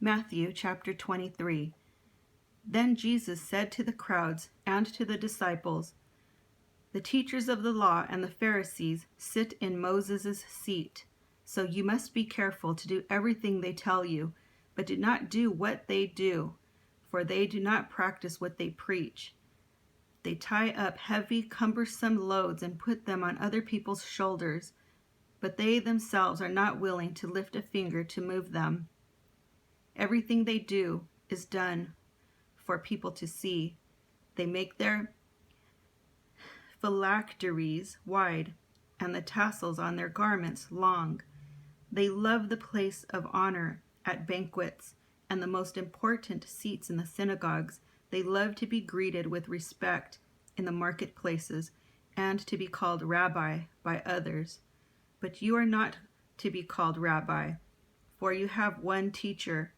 Matthew chapter 23. Then Jesus said to the crowds and to the disciples, "The teachers of the law and the Pharisees sit in Moses' seat. So you must be careful to do everything they tell you, but do not do what they do, for they do not practice what they preach. They tie up heavy, cumbersome loads and put them on other people's shoulders, but they themselves are not willing to lift a finger to move them. Everything they do is done for people to see. They make their phylacteries wide and the tassels on their garments long. They love the place of honor at banquets and the most important seats in the synagogues. They love to be greeted with respect in the marketplaces and to be called rabbi by others. But you are not to be called rabbi, for you have one teacher,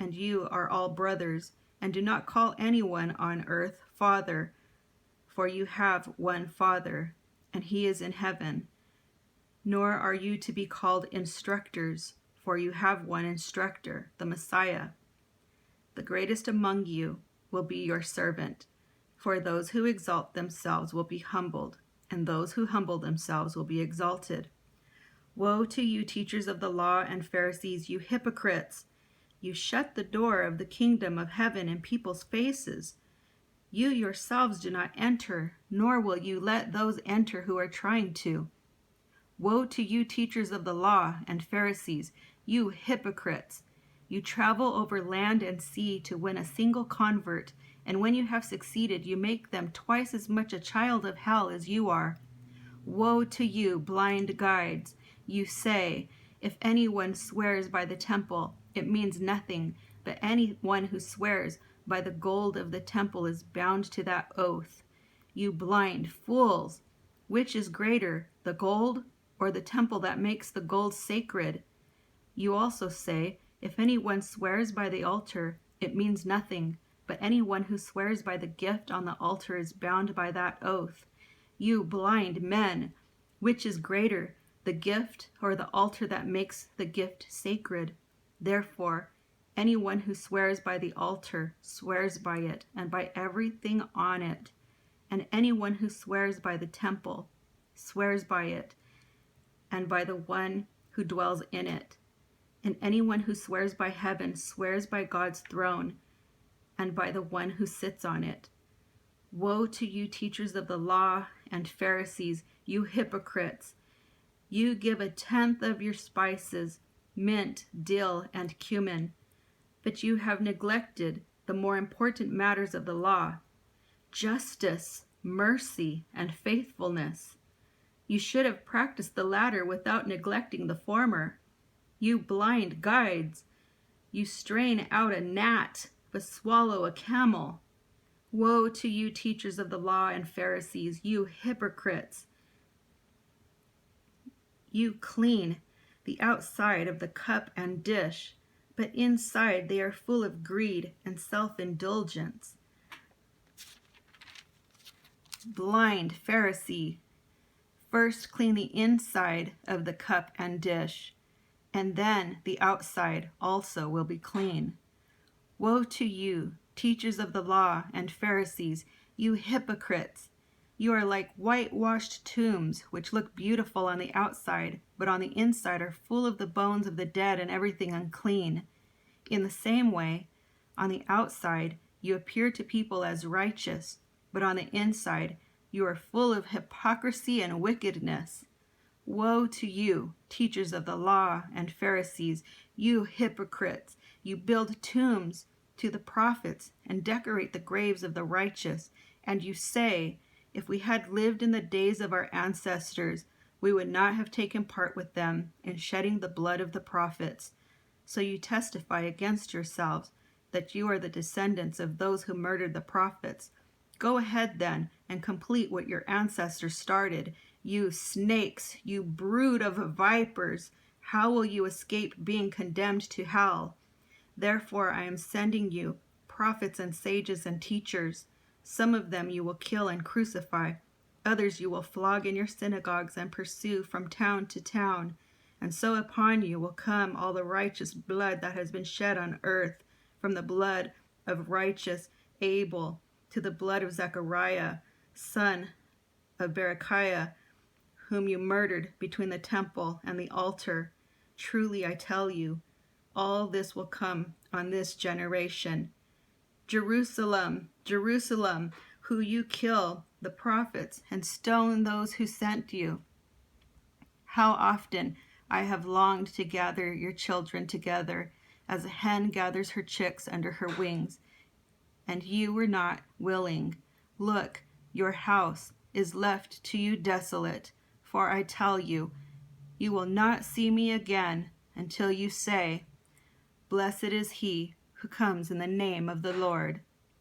and you are all brothers. And do not call anyone on earth Father, for you have one Father, and he is in heaven. Nor are you to be called instructors, for you have one instructor, the Messiah. The greatest among you will be your servant, for those who exalt themselves will be humbled, and those who humble themselves will be exalted. Woe to you, teachers of the law and Pharisees, you hypocrites! You shut the door of the kingdom of heaven in people's faces. You yourselves do not enter, nor will you let those enter who are trying to. Woe to you, teachers of the law and Pharisees, you hypocrites! You travel over land and sea to win a single convert, and when you have succeeded, you make them twice as much a child of hell as you are. Woe to you, blind guides! You say, if anyone swears by the temple, it means nothing, but anyone who swears by the gold of the temple is bound to that oath. You blind fools! Which is greater, the gold or the temple that makes the gold sacred? You also say, if anyone swears by the altar, it means nothing, but anyone who swears by the gift on the altar is bound by that oath. You blind men! Which is greater, the gift or the altar that makes the gift sacred? Therefore, anyone who swears by the altar swears by it and by everything on it. And anyone who swears by the temple swears by it and by the one who dwells in it. And anyone who swears by heaven swears by God's throne and by the one who sits on it. Woe to you, teachers of the law and Pharisees, you hypocrites! You give a tenth of your spices, mint, dill, and cumin, but you have neglected the more important matters of the law: justice, mercy, and faithfulness. You should have practiced the latter without neglecting the former. You blind guides! You strain out a gnat, but swallow a camel. Woe to you, teachers of the law and Pharisees, you hypocrites! You clean the outside of the cup and dish, but inside they are full of greed and self-indulgence. Blind Pharisee! First clean the inside of the cup and dish, and then the outside also will be clean. Woe to you, teachers of the law and Pharisees, you hypocrites! You are like whitewashed tombs, which look beautiful on the outside, but on the inside are full of the bones of the dead and everything unclean. In the same way, on the outside you appear to people as righteous, but on the inside you are full of hypocrisy and wickedness. Woe to you, teachers of the law and Pharisees, you hypocrites! You build tombs to the prophets and decorate the graves of the righteous, and you say, if we had lived in the days of our ancestors, we would not have taken part with them in shedding the blood of the prophets. So you testify against yourselves that you are the descendants of those who murdered the prophets. Go ahead then and complete what your ancestors started. You snakes, you brood of vipers, how will you escape being condemned to hell? Therefore I am sending you prophets and sages and teachers. Some of them you will kill and crucify. Others you will flog in your synagogues and pursue from town to town. And so upon you will come all the righteous blood that has been shed on earth, from the blood of righteous Abel to the blood of Zechariah, son of Berechiah, whom you murdered between the temple and the altar. Truly I tell you, all this will come on this generation. Jerusalem, Jerusalem, who you kill the prophets and stone those who sent you. How often I have longed to gather your children together, as a hen gathers her chicks under her wings, and you were not willing. Look, your house is left to you desolate, for I tell you, you will not see me again until you say, Blessed is he who comes in the name of the Lord.